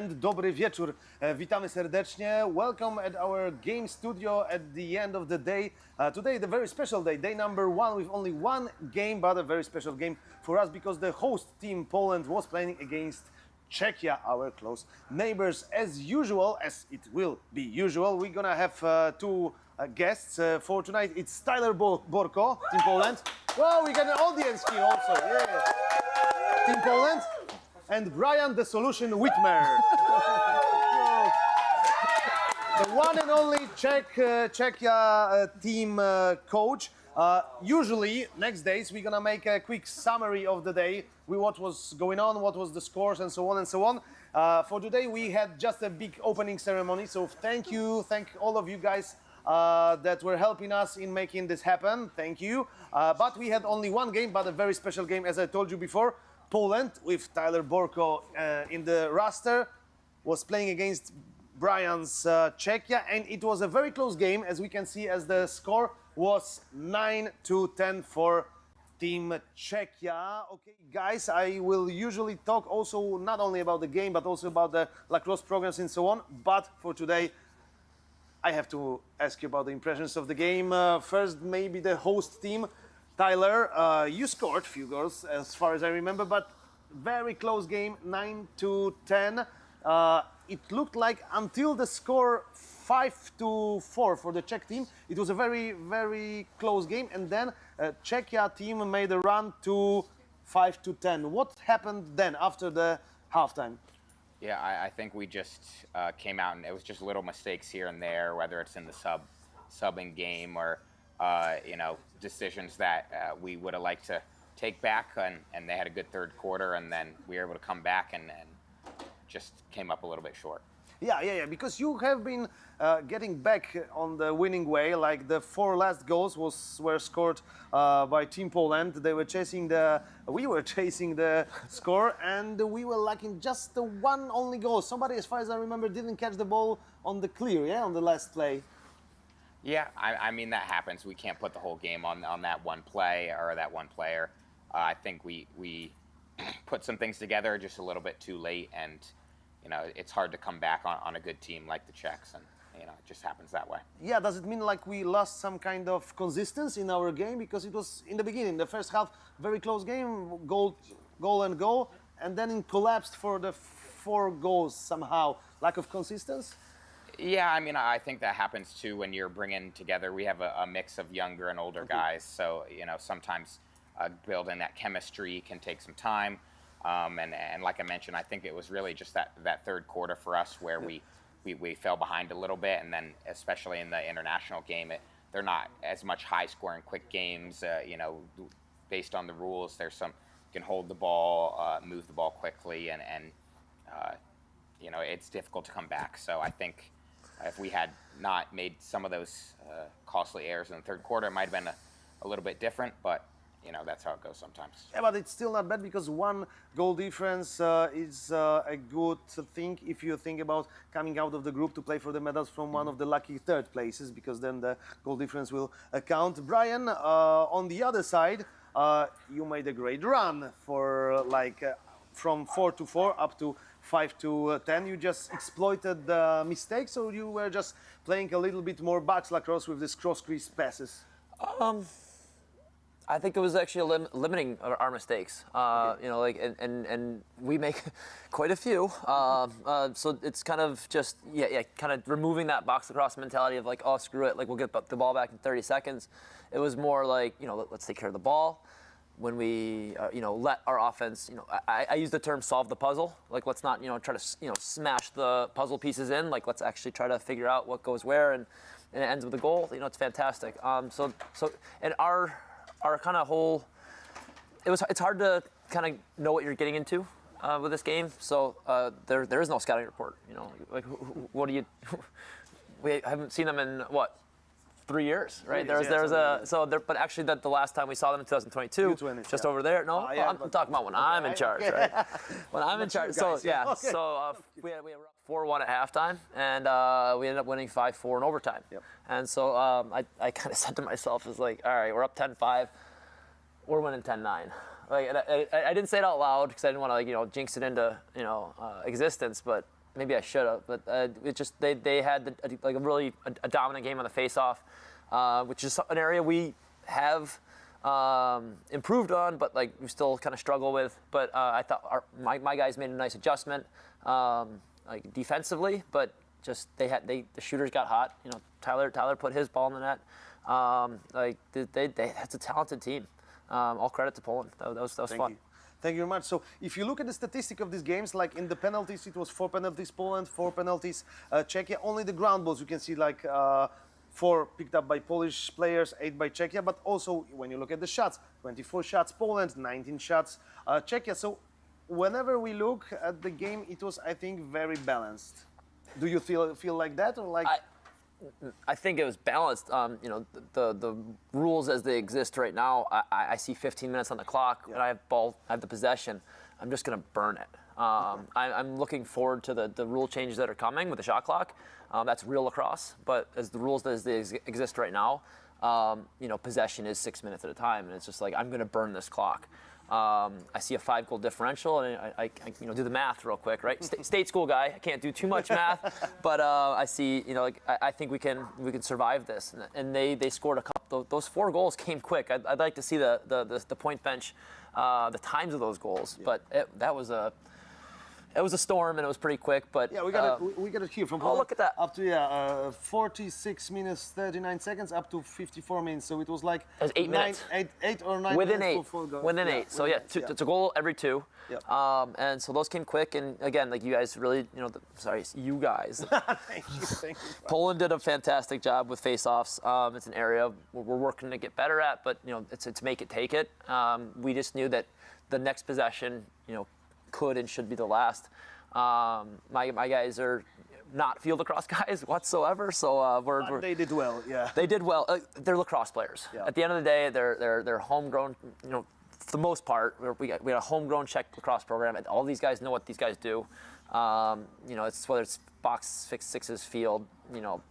and dobry wieczór. Witamy serdecznie. Welcome at our game studio at the end of the day. Today, the very special day, day number 1 with only one game, but a very special game for us because the host team Poland was playing against Czechia, our close neighbors. As usual, as it will be usual, we're gonna have two guests for tonight. It's Tyler Borko, Team Poland. Well, we got an audience here also. Yeah. Team Poland. And Brian the Solution Whitmer. The one and only Czechia team coach. Usually, next days, we're gonna make a quick summary of the day, what was going on, what was the scores, and so on and so on. For today, we had just a big opening ceremony, so thank all of you guys that were helping us in making this happen. Thank you. But we had only one game, but a very special game, as I told you before. Poland, with Tyler Borko in the roster, was playing against Brian's Czechia, and it was a very close game, as we can see, as the score was 9-10 for Team Czechia. Okay, guys, I will usually talk also not only about the game, but also about the lacrosse programs and so on. But for today, I have to ask you about the impressions of the game. First, maybe the host team. Tyler, you scored a few goals, as far as I remember, but very close game, 9-10. It looked like until the score 5-4 for the Czech team, it was a very, very close game, and then Czechia team made a run to 5-10. What happened then after the halftime? Yeah, I think we just came out and it was just little mistakes here and there, whether it's in the subbing game or decisions that we would have liked to take back, and they had a good third quarter, and then we were able to come back and just came up a little bit short. Yeah, because you have been getting back on the winning way. Like the 4 last goals were scored by Team Poland. We were chasing the score, and we were lacking just the one only goal. Somebody, as far as I remember, didn't catch the ball on the clear, on the last play. Yeah, I mean, that happens. We can't put the whole game on that one play or that one player. I think we put some things together just a little bit too late, and it's hard to come back on a good team like the Czechs, and it just happens that way. Yeah, does it mean like we lost some kind of consistency in our game? Because it was in the beginning, the first half, very close game, goal, and then it collapsed for the 4 goals somehow. Lack of consistency? Yeah, I mean, I think that happens too when you're bringing together. We have a mix of younger and older guys, so sometimes building that chemistry can take some time. And like I mentioned, I think it was really just that third quarter for us where we fell behind a little bit, and then especially in the international game, they're not as much high-scoring, quick games. Based on the rules, there's some you can hold the ball, move the ball quickly, and it's difficult to come back. So I think if we had not made some of those costly errors in the third quarter, it might have been a little bit different, but that's how it goes sometimes. Yeah, but it's still not bad because 1 goal difference is a good thing if you think about coming out of the group to play for the medals from one of the lucky third places, because then the goal difference will count. Brian, on the other side, you made a great run for from 4-4 up to 5-10. You just exploited the mistakes, or you were just playing a little bit more box lacrosse with these cross-crease passes? I think it was actually limiting our mistakes. And we make quite a few. So it's kind of just kind of removing that box lacrosse mentality of like, oh, screw it, like we'll get the ball back in 30 seconds. It was more like, let's take care of the ball. When we, let our offense, I use the term solve the puzzle. Like, let's not, try to, smash the puzzle pieces in. Like, let's actually try to figure out what goes where, and it ends with a goal. It's fantastic. And our kind of whole, it's hard to kind of know what you're getting into with this game. So there is no scouting report. Like, what do you? We haven't seen them in what? 3 years, right? But actually, the last time we saw them in 2022, just over there. No, I'm talking about when I'm in charge, right? When I'm in charge. So yeah, okay. So we were up 4-1 at halftime, and we ended up winning 5-4 in overtime. Yep. And so I kind of said to myself, "Is like, all right, we're up 10-5, we're winning 10-9." Like, I didn't say it out loud because I didn't want to jinx it into existence, but maybe I should have, but it just they had like a really a dominant game on the face-off, which is an area we have improved on, but like we still kind of struggle with. But I thought my guys made a nice adjustment, like defensively, but just the shooters got hot. You know, Tyler put his ball in the net. Like that's a talented team. All credit to Poland. That was fun. Thank you very much. So if you look at the statistic of these games, like in the penalties, it was 4 penalties Poland, 4 penalties Czechia. Only the ground balls you can see like 4 picked up by Polish players, 8 by Czechia. But also when you look at the shots, 24 shots Poland, 19 shots Czechia. So whenever we look at the game, it was, I think, very balanced. Do you feel like that, or like? I think it was balanced. You know, the rules as they exist right now. I see 15 minutes on the clock, and I have the possession. I'm just going to burn it. I'm looking forward to the rule changes that are coming with the shot clock. That's real lacrosse, but as the rules as they exist right now, you know, possession is 6 minutes at a time, and it's just like I'm going to burn this clock. I see a 5-goal differential, and I you know, do the math real quick, right? State school guy, I can't do too much math, but I see, you know, like I think we can survive this. And they scored a couple. Those 4 goals came quick. I'd like to see the point bench, the times of those goals, but that was a storm, and it was pretty quick. But yeah, we got it here from Poland. Oh, look at that! Up to 46 minutes 39 seconds up to 54 minutes. So it was like it was 8 minutes. 8 or 9 within minutes 8. For 4 goals. Within 8. So yeah, it's a goal every 2. Yep. And so those came quick. And again, like you guys really, you know, you guys. Thank you. Poland did a fantastic job with face-offs. It's an area we're working to get better at, but you know, it's make it, take it. We just knew that the next possession, you know, could and should be the last. My guys are not field lacrosse guys whatsoever, so they did well. Yeah, they did well. They're lacrosse players. Yeah. At the end of the day, they're homegrown. You know, for the most part, we had a homegrown Czech lacrosse program, and all these guys know what these guys do. You know, it's whether it's box sixes, field. You know,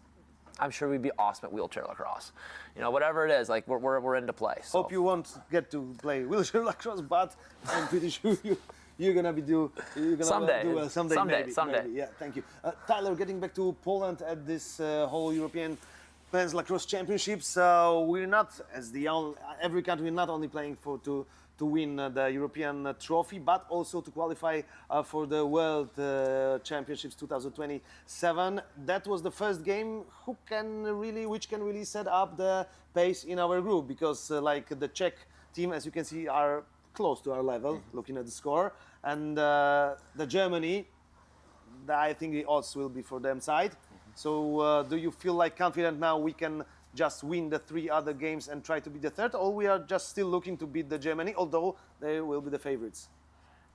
I'm sure we'd be awesome at wheelchair lacrosse. You know, whatever it is, like we're into play. So. Hope you won't get to play wheelchair lacrosse, but I'm pretty sure you're gonna do someday. Do well. Someday. Maybe. Yeah, thank you, Tyler. Getting back to Poland at this whole European Men's Lacrosse Championships, we're not, as every country, we're not only playing to win the European trophy, but also to qualify for the World Championships 2027. That was the first game. Which can really set up the pace in our group, because like the Czech team, as you can see, are close to our level, looking at the score, and the Germany, I think the odds will be for them side. So do you feel like confident now we can just win the 3 other games and try to be the third, or we are just still looking to beat the Germany, although they will be the favorites?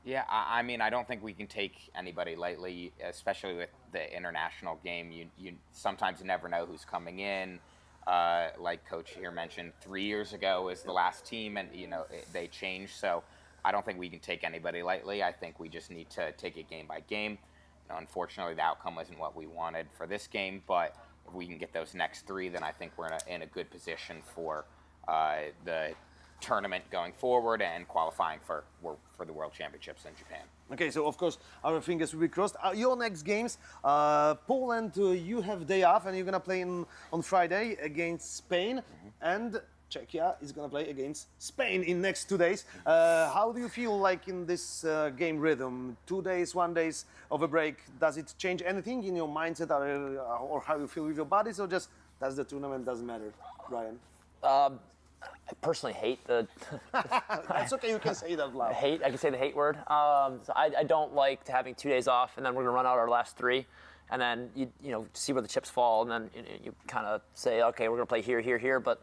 Yeah, I mean, I don't think we can take anybody lightly, especially with the international game. You sometimes never know who's coming in. Like Coach here mentioned, 3 years ago was the last team, and you know they changed. So I don't think we can take anybody lightly. I think we just need to take it game by game. You know, unfortunately, the outcome wasn't what we wanted for this game, but if we can get those next 3, then I think we're in a good position for the tournament going forward and qualifying for the World Championships in Japan. Okay, so of course our fingers will be crossed. Your next games, Poland, you have day off, and you're gonna play on Friday against Spain, and Czechia is gonna play against Spain in next 2 days. How do you feel like in this game rhythm? 2 days, 1 day of a break. Does it change anything in your mindset, or how you feel with your bodies, or just does the tournament doesn't matter, Ryan? I personally hate the. That's okay. You can say that loud. I can say the hate word. So I don't like having 2 days off, and then we're gonna run out our last 3, and then you know see where the chips fall, and then you kind of say, okay, we're gonna play here. But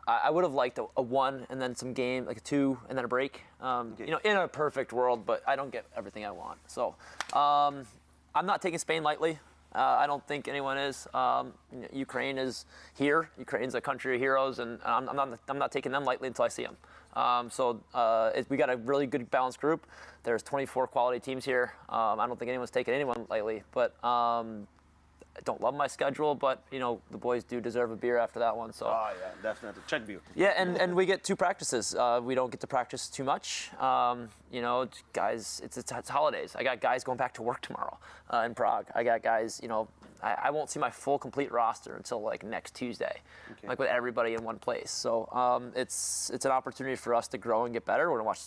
I would have liked a 1 and then some game, like a 2 and then a break. Okay. You know, in a perfect world, but I don't get everything I want. So I'm not taking Spain lightly. I don't think anyone is. Ukraine is here. Ukraine's a country of heroes, and I'm not taking them lightly until I see them. We got a really good balanced group. There's 24 quality teams here. I don't think anyone's taking anyone lightly, but I don't love my schedule, but the boys do deserve a beer after that one. So. Oh yeah, definitely. Czech beer. Yeah, and we get 2 practices. We don't get to practice too much. Guys, it's holidays. I got guys going back to work tomorrow in Prague. I got guys, I won't see my full complete roster until like next Tuesday, like with everybody in one place. So it's an opportunity for us to grow and get better. We're gonna watch.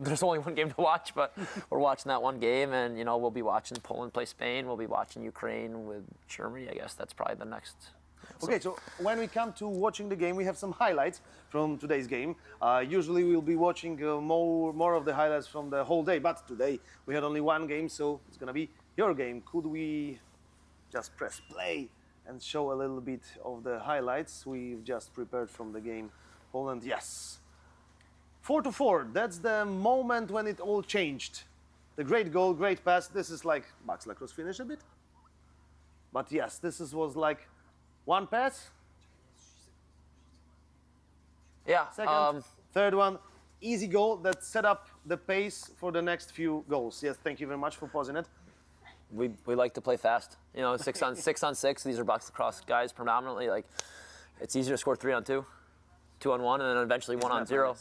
There's only one game to watch, but we're watching that one game, and we'll be watching Poland play Spain. We'll be watching Ukraine with Germany. I guess that's probably the next. Okay, so when we come to watching the game, we have some highlights from today's game. Usually we'll be watching more of the highlights from the whole day, but today we had only one game, so it's gonna be your game. Could we just press play and show a little bit of the highlights we've just prepared from the game? Poland, yes. 4-4, that's the moment when it all changed. The great goal, great pass. This is like Bucks Lacrosse finish a bit. But yes, was like one pass. Yeah. Second, third one, easy goal that set up the pace for the next few goals. Yes, thank you very much for pausing it. We like to play fast. 6 on 6. These are box lacrosse guys predominantly. Like, it's easier to score 3 on 2. 2 on 1, and then eventually 1 on 0.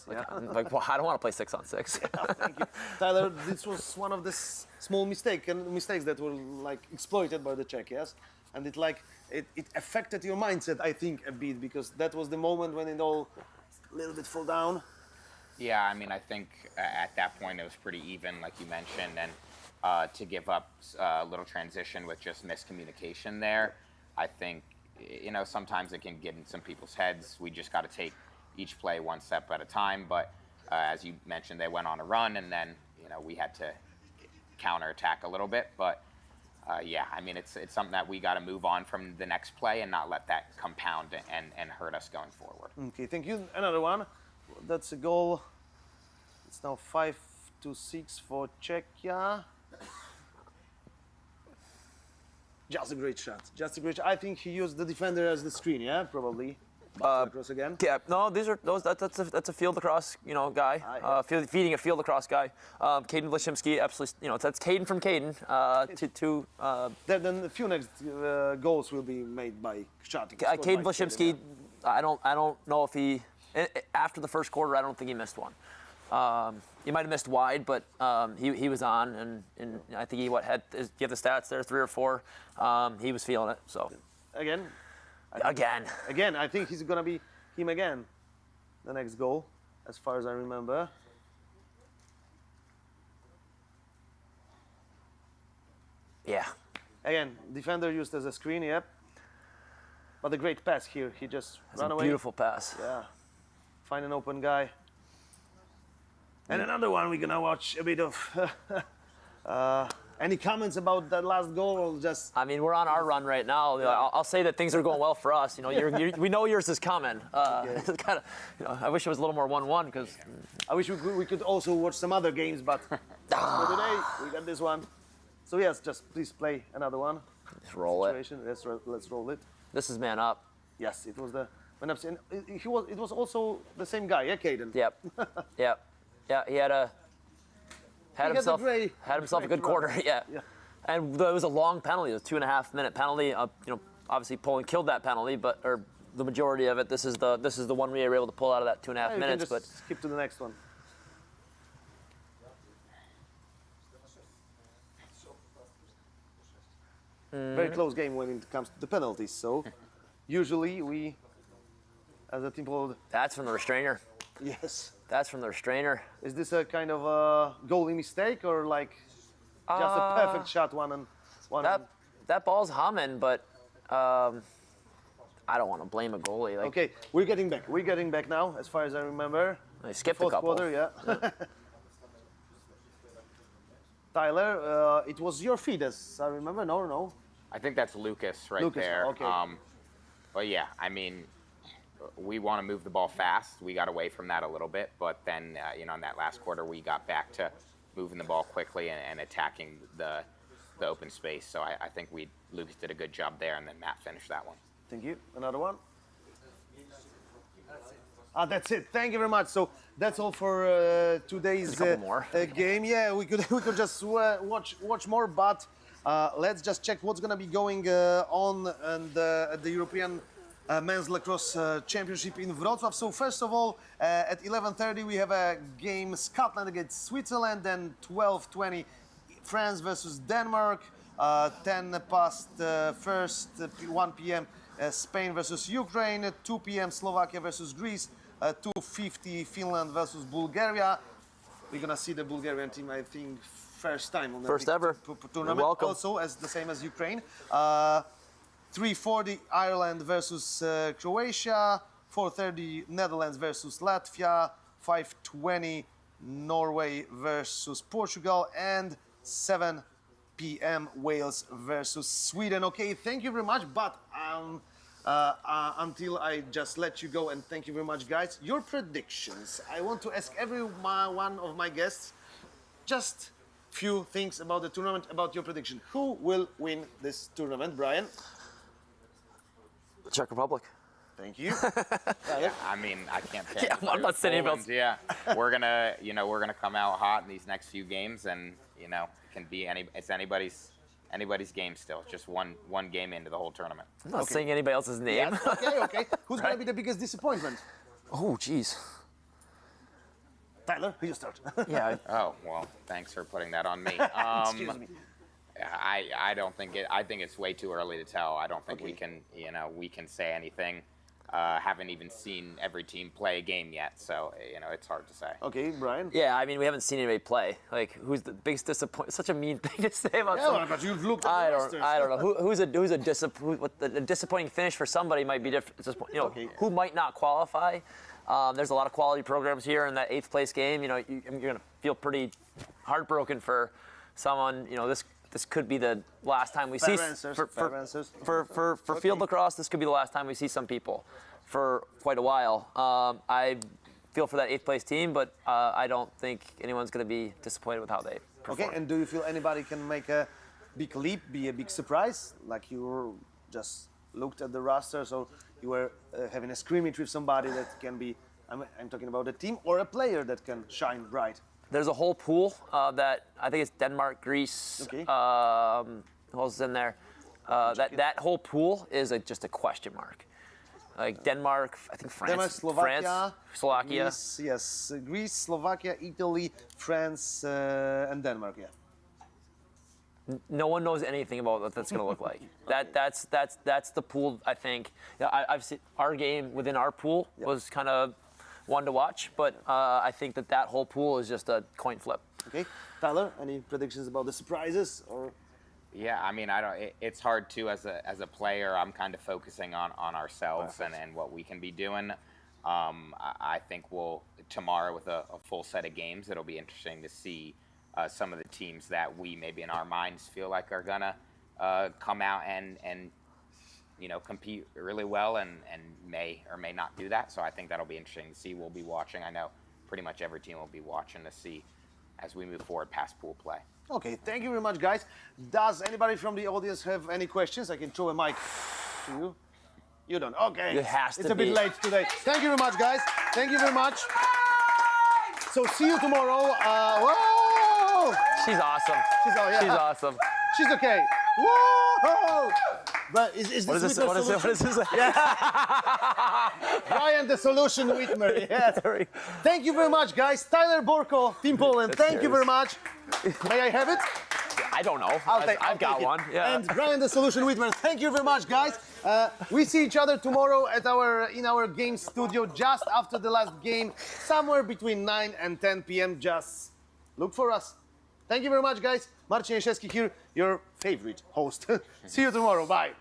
Like, well, I don't want to play 6 on 6. Thank you, Tyler. This was one of the small mistakes that were like exploited by the Czech, yes, and it affected your mindset, I think, a bit, because that was the moment when it all a little bit fell down. Yeah, I mean, I think at that point it was pretty even, like you mentioned, and to give up a little transition with just miscommunication there, I think, sometimes it can get in some people's heads. We just got to take each play one step at a time. But as you mentioned, they went on a run, and then we had to counterattack a little bit. But yeah, I mean, it's something that we got to move on from the next play and not let that compound and hurt us going forward. Okay, thank you. Another one. That's a goal. It's now 5-6 for Czechia. Just a great shot. I think he used the defender as the screen, yeah, probably. Across again. Yeah, no, that's a field lacrosse, guy, feeding a field lacrosse guy. Caden Vlashimski, absolutely, that's Caden from Caden. Then the few next goals will be made by shot. Caden Vlashimski, I don't know if he after the first quarter, I don't think he missed one. He might have missed wide, but he was on, and I think he had you have the stats there, 3 or 4. He was feeling it. So again, I think he's gonna be him again. The next goal, as far as I remember. Yeah. Again, defender used as a screen. Yep. But a great pass here. He just ran away. Beautiful pass. Yeah. Find an open guy. And another one we're gonna watch a bit of. Any comments about that last goal, or just? I mean, we're on our run right now. I'll say that things are going well for us. We know yours is coming. It's kind of, I wish it was a little more 1-1 because. I wish we could also watch some other games, but for today we got this one. So yes, just please play another one. Just roll situation. Let's roll it. This is man up. Yes, it was the man up. It was also the same guy, yeah, Caden. Yep. Yep. Yeah, he had himself a good quarter. Yeah. And it was a long penalty. It was a 2.5-minute penalty. Obviously Poland killed that penalty, or the majority of it. This is the one we were able to pull out of that 2.5 minutes. But skip to the next one. Very close game when it comes to the penalties. So usually we, as a team, that's from the restrainer. Yes. That's from the restrainer. Is this a kind of a goalie mistake, or like just a perfect shot, one and one? That ball's humming, but I don't want to blame a goalie. Okay, we're getting back. We're getting back now, as far as I remember. They skipped Fourth a couple. Quarter, yeah. Tyler, it was your feed, as I remember. No. I think that's Lucas there. Okay. But yeah, I mean, we want to move the ball fast. We got away from that a little bit, but then in that last quarter, we got back to moving the ball quickly and attacking the open space. So I think Lucas did a good job there, and then Matt finished that one. Thank you. Another one. That's it. Thank you very much. So that's all for today's game. Yeah, we could just watch more, but Let's just check what's going to be going on and, at the European Men's Lacrosse Championship in Wrocław. So first of all, at 11:30 we have a game Scotland against Switzerland, then 12:20 France versus Denmark, 10 past first, 1 p.m. Spain versus Ukraine, 2 p.m. Slovakia versus Greece, 2:50 Finland versus Bulgaria. We're gonna see the Bulgarian team, I think, first time on the First ever. tournament. Welcome. Also, as the same as Ukraine. 3:40 Ireland versus Croatia, 4:30 Netherlands versus Latvia, 5:20 Norway versus Portugal, and 7 p.m. Wales versus Sweden. Okay, thank you very much. But until I just let you go, and thank you very much, guys. Your predictions. I want to ask every one of my guests just few things about the tournament, about your prediction. Who will win this tournament, Brian? Czech Republic. Thank you. I mean, I can't pick. Yeah, I'm not saying anything else. Yeah, we're gonna come out hot in these next few games, and it can be it's anybody's game still. It's just one game into the whole tournament. I'm not saying anybody else's name. Okay. Who's gonna be the biggest disappointment? Oh, jeez. Tyler, you start. Yeah. Oh well, thanks for putting that on me. Excuse me. I don't think I think it's way too early to tell. I don't think we can say anything. Haven't even seen every team play a game yet, so it's hard to say. Okay, Brian. Yeah, I mean, we haven't seen anybody play. Like, who's the biggest disappointment? Such a mean thing to say about Yeah, someone. but you've looked at I the don't rosters. know. Who's a disappointing finish for somebody might be different. Okay. Who might not qualify. There's a lot of quality programs here in that 8th place game. You're gonna feel pretty heartbroken for someone. This could be the last time we Fair see answers, fair answers. for field lacrosse. This could be the last time we see some people for quite a while. I feel for that 8th place team, but I don't think anyone's going to be disappointed with how they perform. Okay, and do you feel anybody can make a big leap, be a big surprise? Like you were just looked at the roster, so you were having a scrimmage with somebody that can be, I'm talking about a team or a player that can shine bright. There's a whole pool that I think it's Denmark, Greece. Okay. Who else is in there? That whole pool is just a question mark. Like Denmark, I think France, Denmark, Slovakia, France, Slovakia. Greece, yes, Greece, Slovakia, Italy, France, and Denmark. Yeah. No one knows anything about what that's going to look like. That's the pool. I think. I've seen our game within our pool was kind of one to watch, but I think that whole pool is just a coin flip. Okay, Tyler, any predictions about the surprises or? Yeah, I mean, it's hard too as a player. I'm kind of focusing on ourselves and what we can be doing. I think tomorrow with a full set of games, it'll be interesting to see some of the teams that we maybe in our minds feel like are gonna come out and compete really well and may or may not do that. So I think that'll be interesting to see. We'll be watching. I know pretty much every team will be watching to see as we move forward past pool play. Okay, thank you very much, guys. Does anybody from the audience have any questions? I can throw a mic to you. You don't. Okay. It has to It's a bit be. late today. Thank you very much, guys. Thank you very much. So see you tomorrow. Whoa! She's awesome. She's awesome. She's okay. Whoa! But is this What is this? What is this? Brian, the solution Whitmer. Yes. Thank you very much, guys. Tyler Borko, Team Poland. Thank you very much. May I have it? I don't know. I've got one. Yeah. And Brian, the solution Whitmer. Thank you very much, guys. We see each other tomorrow in our game studio just after the last game, somewhere between 9 and 10 p.m. Just look for us. Thank you very much, guys. Marcin Jaszewski here, your favorite host. See you tomorrow. Bye.